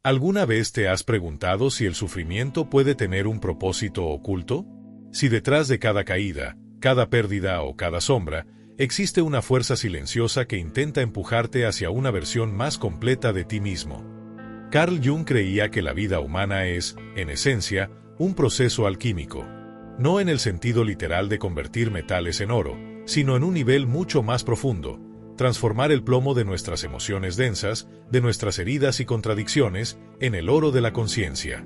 ¿Alguna vez te has preguntado si el sufrimiento puede tener un propósito oculto? Si detrás de cada caída, cada pérdida o cada sombra, existe una fuerza silenciosa que intenta empujarte hacia una versión más completa de ti mismo. Carl Jung creía que la vida humana es, en esencia, un proceso alquímico. No en el sentido literal de convertir metales en oro, sino en un nivel mucho más profundo, transformar el plomo de nuestras emociones densas, de nuestras heridas y contradicciones, en el oro de la conciencia.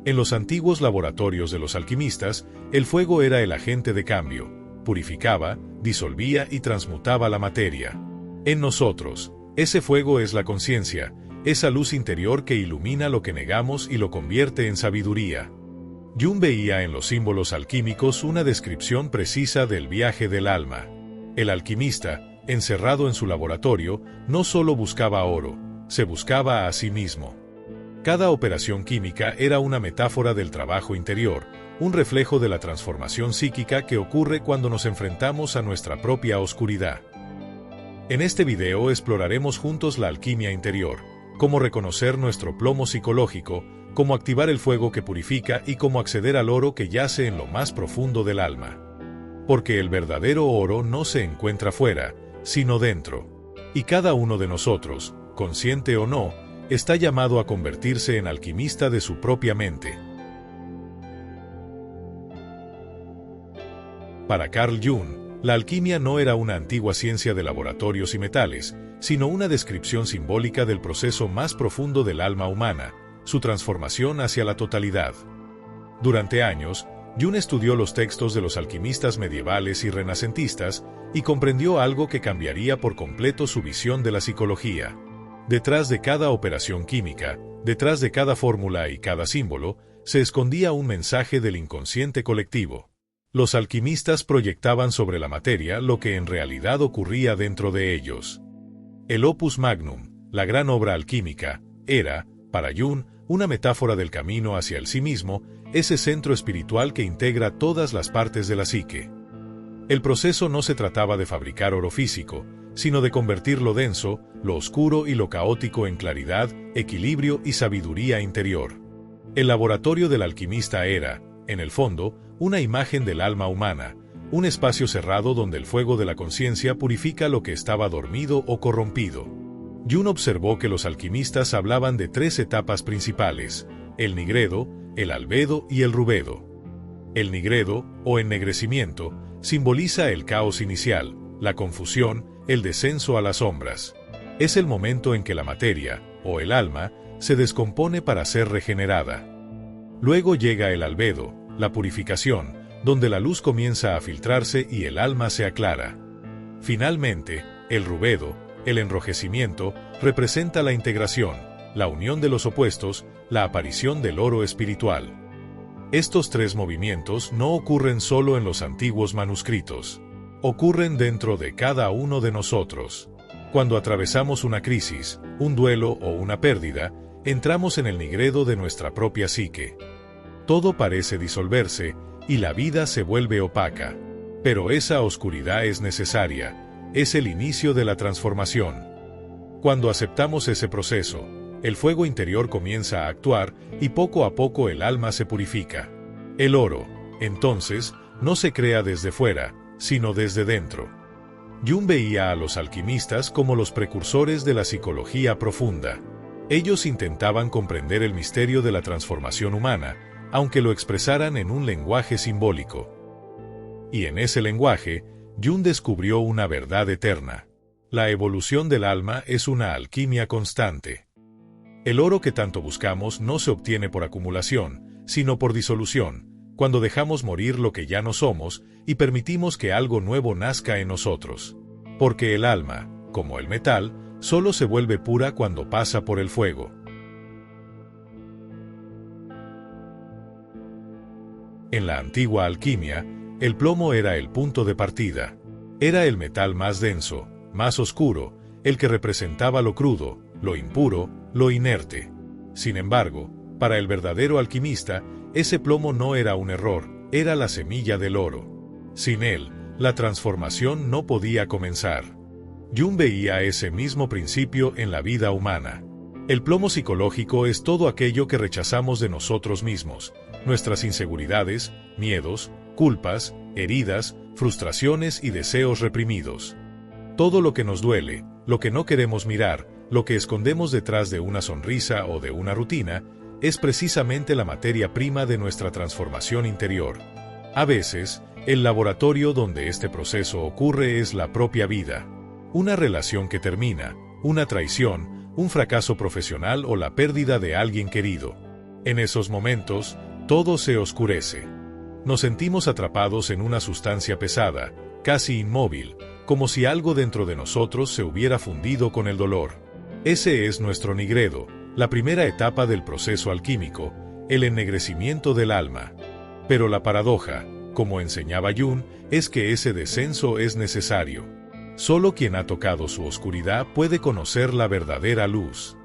En los antiguos laboratorios de los alquimistas, el fuego era el agente de cambio, purificaba, disolvía y transmutaba la materia. En nosotros, ese fuego es la conciencia, esa luz interior que ilumina lo que negamos y lo convierte en sabiduría. Jung veía en los símbolos alquímicos una descripción precisa del viaje del alma. El alquimista, encerrado en su laboratorio, no solo buscaba oro, se buscaba a sí mismo. Cada operación química era una metáfora del trabajo interior, un reflejo de la transformación psíquica que ocurre cuando nos enfrentamos a nuestra propia oscuridad. En este video exploraremos juntos la alquimia interior, cómo reconocer nuestro plomo psicológico, cómo activar el fuego que purifica y cómo acceder al oro que yace en lo más profundo del alma. Porque el verdadero oro no se encuentra fuera, sino dentro. Y cada uno de nosotros, consciente o no, está llamado a convertirse en alquimista de su propia mente. Para Carl Jung, la alquimia no era una antigua ciencia de laboratorios y metales, sino una descripción simbólica del proceso más profundo del alma humana, su transformación hacia la totalidad. Durante años, Jung estudió los textos de los alquimistas medievales y renacentistas y comprendió algo que cambiaría por completo su visión de la psicología. Detrás de cada operación química, detrás de cada fórmula y cada símbolo, se escondía un mensaje del inconsciente colectivo. Los alquimistas proyectaban sobre la materia lo que en realidad ocurría dentro de ellos. El opus magnum, la gran obra alquímica, era, para Jung, una metáfora del camino hacia el sí mismo, ese centro espiritual que integra todas las partes de la psique. El proceso no se trataba de fabricar oro físico, sino de convertir lo denso, lo oscuro y lo caótico en claridad, equilibrio y sabiduría interior. El laboratorio del alquimista era, en el fondo, una imagen del alma humana, un espacio cerrado donde el fuego de la conciencia purifica lo que estaba dormido o corrompido. Jung observó que los alquimistas hablaban de tres etapas principales: el nigredo, el albedo y el rubedo. El nigredo, o ennegrecimiento, simboliza el caos inicial, la confusión, el descenso a las sombras. Es el momento en que la materia, o el alma, se descompone para ser regenerada. Luego llega el albedo, la purificación, donde la luz comienza a filtrarse y el alma se aclara. Finalmente, el rubedo, el enrojecimiento, representa la integración, la unión de los opuestos, la aparición del oro espiritual. Estos tres movimientos no ocurren solo en los antiguos manuscritos. Ocurren dentro de cada uno de nosotros. Cuando atravesamos una crisis, un duelo o una pérdida, entramos en el nigredo de nuestra propia psique. Todo parece disolverse y la vida se vuelve opaca. Pero esa oscuridad es necesaria, es el inicio de la transformación. Cuando aceptamos ese proceso, el fuego interior comienza a actuar y poco a poco el alma se purifica. El oro, entonces, no se crea desde fuera, sino desde dentro. Jung veía a los alquimistas como los precursores de la psicología profunda. Ellos intentaban comprender el misterio de la transformación humana, aunque lo expresaran en un lenguaje simbólico. Y en ese lenguaje, Jung descubrió una verdad eterna. La evolución del alma es una alquimia constante. El oro que tanto buscamos no se obtiene por acumulación, sino por disolución, cuando dejamos morir lo que ya no somos y permitimos que algo nuevo nazca en nosotros. Porque el alma, como el metal, solo se vuelve pura cuando pasa por el fuego. En la antigua alquimia, el plomo era el punto de partida. Era el metal más denso, más oscuro, el que representaba lo crudo, lo impuro, lo inerte. Sin embargo, para el verdadero alquimista, ese plomo no era un error, era la semilla del oro. Sin él, la transformación no podía comenzar. Jung veía ese mismo principio en la vida humana. El plomo psicológico es todo aquello que rechazamos de nosotros mismos, nuestras inseguridades, miedos, culpas, heridas, frustraciones y deseos reprimidos. Todo lo que nos duele, lo que no queremos mirar, lo que escondemos detrás de una sonrisa o de una rutina, es precisamente la materia prima de nuestra transformación interior. A veces, el laboratorio donde este proceso ocurre es la propia vida. Una relación que termina, una traición, un fracaso profesional o la pérdida de alguien querido. En esos momentos, todo se oscurece. Nos sentimos atrapados en una sustancia pesada, casi inmóvil, como si algo dentro de nosotros se hubiera fundido con el dolor. Ese es nuestro nigredo, la primera etapa del proceso alquímico, el ennegrecimiento del alma. Pero la paradoja, como enseñaba Jung, es que ese descenso es necesario. Solo quien ha tocado su oscuridad puede conocer la verdadera luz.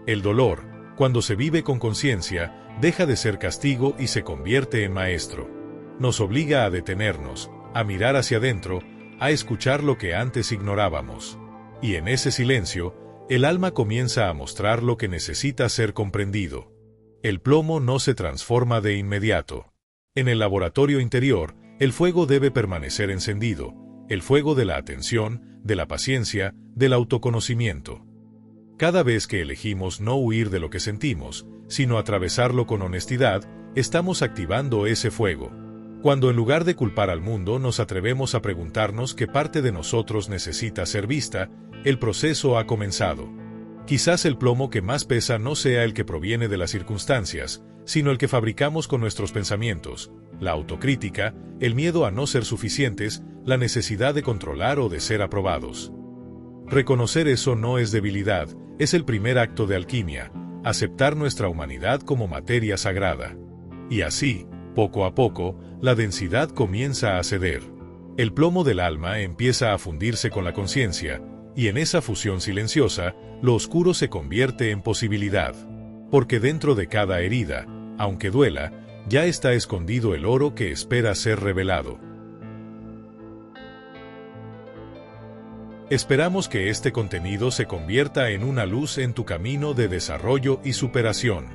El dolor, cuando se vive con conciencia, deja de ser castigo y se convierte en maestro. Nos obliga a detenernos, a mirar hacia adentro, a escuchar lo que antes ignorábamos. Y en ese silencio, el alma comienza a mostrar lo que necesita ser comprendido. El plomo no se transforma de inmediato. En el laboratorio interior, el fuego debe permanecer encendido, el fuego de la atención, de la paciencia, del autoconocimiento. Cada vez que elegimos no huir de lo que sentimos, sino atravesarlo con honestidad, estamos activando ese fuego. Cuando en lugar de culpar al mundo nos atrevemos a preguntarnos qué parte de nosotros necesita ser vista, el proceso ha comenzado. Quizás el plomo que más pesa no sea el que proviene de las circunstancias, sino el que fabricamos con nuestros pensamientos, la autocrítica, el miedo a no ser suficientes, la necesidad de controlar o de ser aprobados. Reconocer eso no es debilidad, es el primer acto de alquimia, aceptar nuestra humanidad como materia sagrada. Y así, poco a poco, la densidad comienza a ceder. El plomo del alma empieza a fundirse con la conciencia, y en esa fusión silenciosa, lo oscuro se convierte en posibilidad. Porque dentro de cada herida, aunque duela, ya está escondido el oro que espera ser revelado. Esperamos que este contenido se convierta en una luz en tu camino de desarrollo y superación.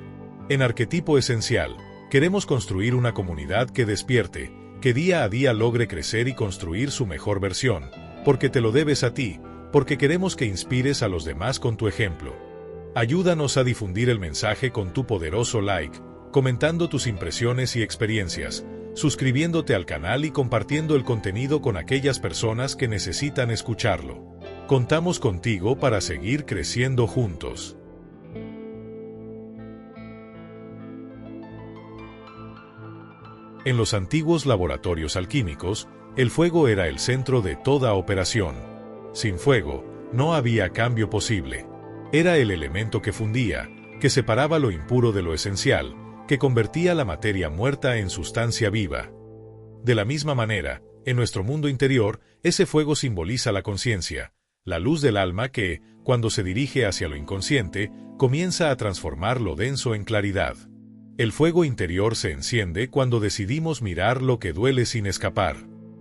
En Arquetipo Esencial, queremos construir una comunidad que despierte, que día a día logre crecer y construir su mejor versión, porque te lo debes a ti, porque queremos que inspires a los demás con tu ejemplo. Ayúdanos a difundir el mensaje con tu poderoso like, comentando tus impresiones y experiencias, suscribiéndote al canal y compartiendo el contenido con aquellas personas que necesitan escucharlo. Contamos contigo para seguir creciendo juntos. En los antiguos laboratorios alquímicos, el fuego era el centro de toda operación. Sin fuego, no había cambio posible. Era el elemento que fundía, que separaba lo impuro de lo esencial, que convertía la materia muerta en sustancia viva. De la misma manera, en nuestro mundo interior, ese fuego simboliza la conciencia, la luz del alma que, cuando se dirige hacia lo inconsciente, comienza a transformar lo denso en claridad. El fuego interior se enciende cuando decidimos mirar lo que duele sin escapar.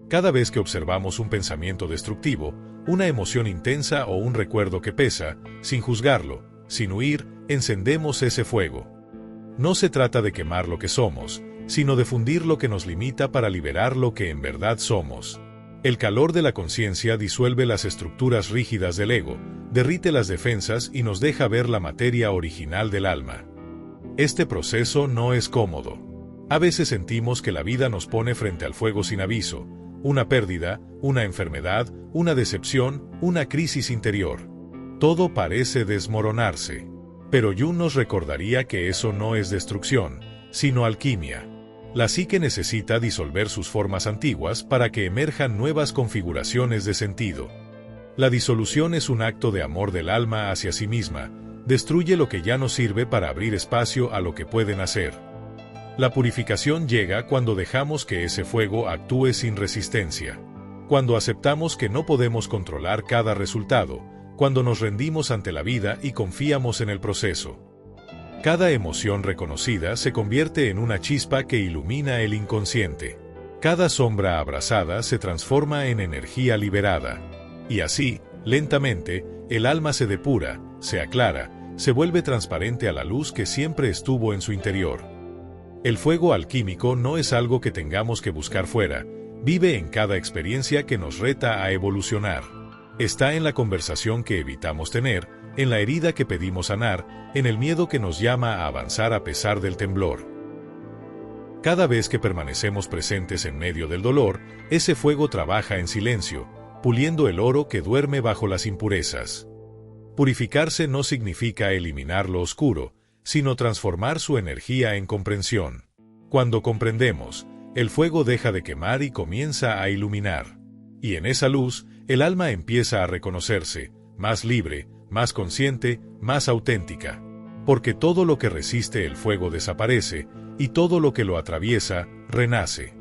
Cada vez que observamos un pensamiento destructivo, una emoción intensa o un recuerdo que pesa, sin juzgarlo, sin huir, encendemos ese fuego. No se trata de quemar lo que somos, sino de fundir lo que nos limita para liberar lo que en verdad somos. El calor de la conciencia disuelve las estructuras rígidas del ego, derrite las defensas y nos deja ver la materia original del alma. Este proceso no es cómodo. A veces sentimos que la vida nos pone frente al fuego sin aviso, una pérdida, una enfermedad, una decepción, una crisis interior. Todo parece desmoronarse. Pero Jung nos recordaría que eso no es destrucción, sino alquimia. La psique necesita disolver sus formas antiguas para que emerjan nuevas configuraciones de sentido. La disolución es un acto de amor del alma hacia sí misma, destruye lo que ya no sirve para abrir espacio a lo que puede nacer. La purificación llega cuando dejamos que ese fuego actúe sin resistencia. Cuando aceptamos que no podemos controlar cada resultado, cuando nos rendimos ante la vida y confiamos en el proceso. Cada emoción reconocida se convierte en una chispa que ilumina el inconsciente. Cada sombra abrazada se transforma en energía liberada. Y así, lentamente, el alma se depura, se aclara, se vuelve transparente a la luz que siempre estuvo en su interior. El fuego alquímico no es algo que tengamos que buscar fuera, vive en cada experiencia que nos reta a evolucionar. Está en la conversación que evitamos tener, en la herida que pedimos sanar, en el miedo que nos llama a avanzar a pesar del temblor. Cada vez que permanecemos presentes en medio del dolor, ese fuego trabaja en silencio, puliendo el oro que duerme bajo las impurezas. Purificarse no significa eliminar lo oscuro, sino transformar su energía en comprensión. Cuando comprendemos, el fuego deja de quemar y comienza a iluminar. Y en esa luz, el alma empieza a reconocerse, más libre, más consciente, más auténtica. Porque todo lo que resiste el fuego desaparece, y todo lo que lo atraviesa, renace.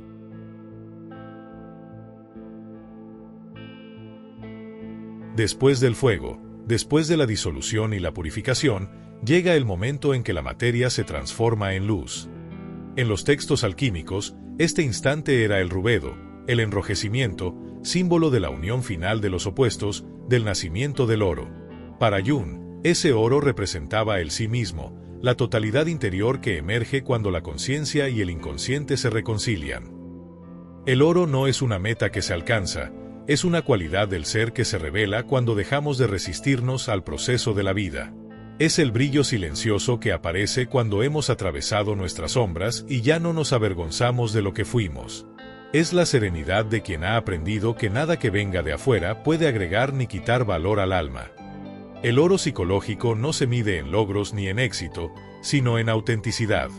Después del fuego, después de la disolución y la purificación, llega el momento en que la materia se transforma en luz. En los textos alquímicos, este instante era el rubedo, el enrojecimiento, símbolo de la unión final de los opuestos, del nacimiento del oro. Para Jung, ese oro representaba el sí mismo, la totalidad interior que emerge cuando la conciencia y el inconsciente se reconcilian. El oro no es una meta que se alcanza, es una cualidad del ser que se revela cuando dejamos de resistirnos al proceso de la vida. Es el brillo silencioso que aparece cuando hemos atravesado nuestras sombras y ya no nos avergonzamos de lo que fuimos. Es la serenidad de quien ha aprendido que nada que venga de afuera puede agregar ni quitar valor al alma. El oro psicológico no se mide en logros ni en éxito, sino en autenticidad.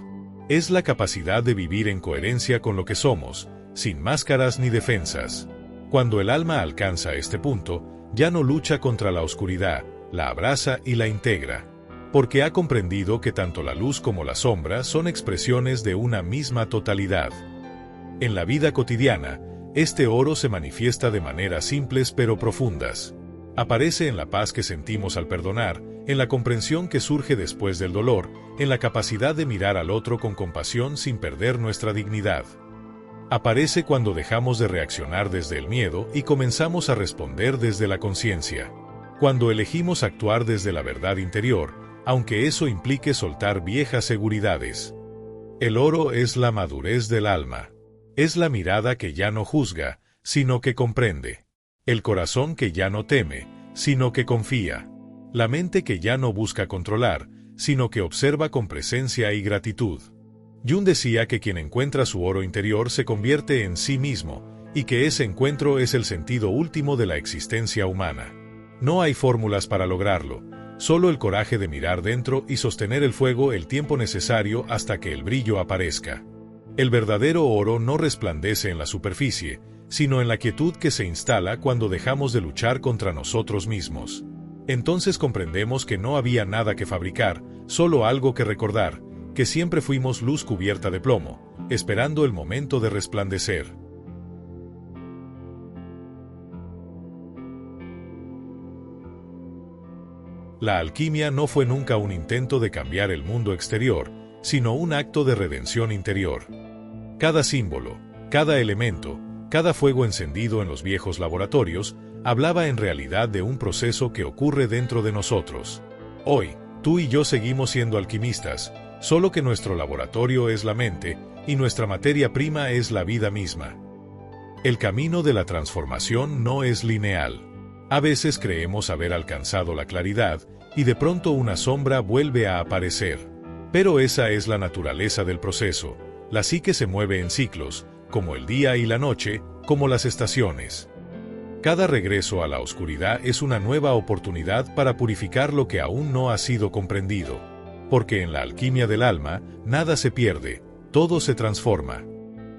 Es la capacidad de vivir en coherencia con lo que somos, sin máscaras ni defensas. Cuando el alma alcanza este punto, ya no lucha contra la oscuridad, la abraza y la integra. Porque ha comprendido que tanto la luz como la sombra son expresiones de una misma totalidad. En la vida cotidiana, este oro se manifiesta de maneras simples pero profundas. Aparece en la paz que sentimos al perdonar, en la comprensión que surge después del dolor, en la capacidad de mirar al otro con compasión sin perder nuestra dignidad. Aparece cuando dejamos de reaccionar desde el miedo y comenzamos a responder desde la conciencia. Cuando elegimos actuar desde la verdad interior, aunque eso implique soltar viejas seguridades. El oro es la madurez del alma. Es la mirada que ya no juzga, sino que comprende. El corazón que ya no teme, sino que confía. La mente que ya no busca controlar, sino que observa con presencia y gratitud. Jung decía que quien encuentra su oro interior se convierte en sí mismo, y que ese encuentro es el sentido último de la existencia humana. No hay fórmulas para lograrlo, solo el coraje de mirar dentro y sostener el fuego el tiempo necesario hasta que el brillo aparezca. El verdadero oro no resplandece en la superficie, sino en la quietud que se instala cuando dejamos de luchar contra nosotros mismos. Entonces comprendemos que no había nada que fabricar, solo algo que recordar, que siempre fuimos luz cubierta de plomo, esperando el momento de resplandecer. La alquimia no fue nunca un intento de cambiar el mundo exterior, sino un acto de redención interior. Cada símbolo, cada elemento, cada fuego encendido en los viejos laboratorios, hablaba en realidad de un proceso que ocurre dentro de nosotros. Hoy, tú y yo seguimos siendo alquimistas, solo que nuestro laboratorio es la mente, y nuestra materia prima es la vida misma. El camino de la transformación no es lineal. A veces creemos haber alcanzado la claridad, y de pronto una sombra vuelve a aparecer. Pero esa es la naturaleza del proceso. La psique se mueve en ciclos, como el día y la noche, como las estaciones. Cada regreso a la oscuridad es una nueva oportunidad para purificar lo que aún no ha sido comprendido. Porque en la alquimia del alma, nada se pierde, todo se transforma.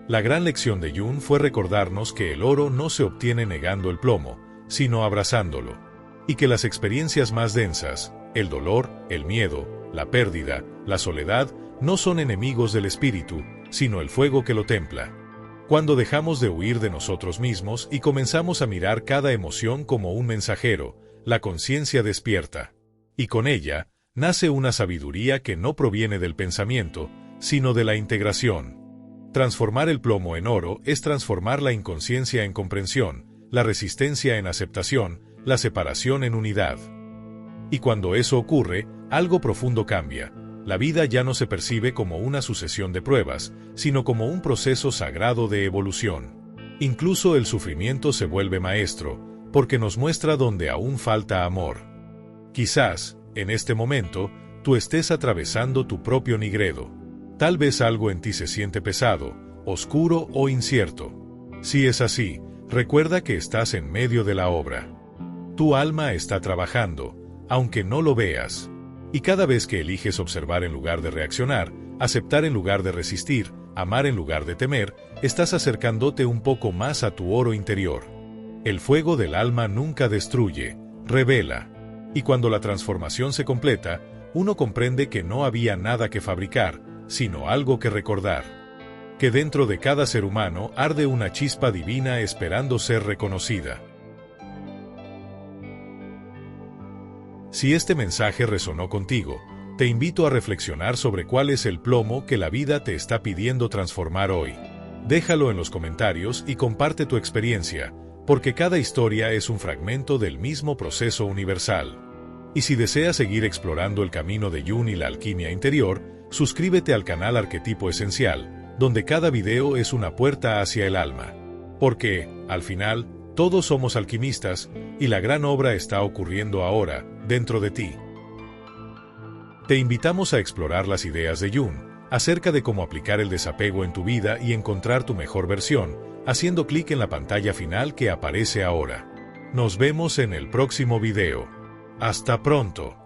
La gran lección de Jung fue recordarnos que el oro no se obtiene negando el plomo, sino abrazándolo. Y que las experiencias más densas, el dolor, el miedo, la pérdida, la soledad, no son enemigos del espíritu, sino el fuego que lo templa. Cuando dejamos de huir de nosotros mismos y comenzamos a mirar cada emoción como un mensajero, la conciencia despierta. Y con ella, nace una sabiduría que no proviene del pensamiento, sino de la integración. Transformar el plomo en oro es transformar la inconsciencia en comprensión, la resistencia en aceptación, la separación en unidad. Y cuando eso ocurre, algo profundo cambia. La vida ya no se percibe como una sucesión de pruebas, sino como un proceso sagrado de evolución. Incluso el sufrimiento se vuelve maestro, porque nos muestra dónde aún falta amor. Quizás, en este momento, tú estés atravesando tu propio nigredo. Tal vez algo en ti se siente pesado, oscuro o incierto. Si es así, recuerda que estás en medio de la obra. Tu alma está trabajando, aunque no lo veas. Y cada vez que eliges observar en lugar de reaccionar, aceptar en lugar de resistir, amar en lugar de temer, estás acercándote un poco más a tu oro interior. El fuego del alma nunca destruye, revela. Y cuando la transformación se completa, uno comprende que no había nada que fabricar, sino algo que recordar. Que dentro de cada ser humano arde una chispa divina esperando ser reconocida. Si este mensaje resonó contigo, te invito a reflexionar sobre cuál es el plomo que la vida te está pidiendo transformar hoy. Déjalo en los comentarios y comparte tu experiencia, porque cada historia es un fragmento del mismo proceso universal. Y si deseas seguir explorando el camino de Jung y la alquimia interior, suscríbete al canal Arquetipo Esencial, donde cada video es una puerta hacia el alma. Porque, al final, todos somos alquimistas, y la gran obra está ocurriendo ahora, dentro de ti. Te invitamos a explorar las ideas de Jung, acerca de cómo aplicar el desapego en tu vida y encontrar tu mejor versión, haciendo clic en la pantalla final que aparece ahora. Nos vemos en el próximo video. ¡Hasta pronto!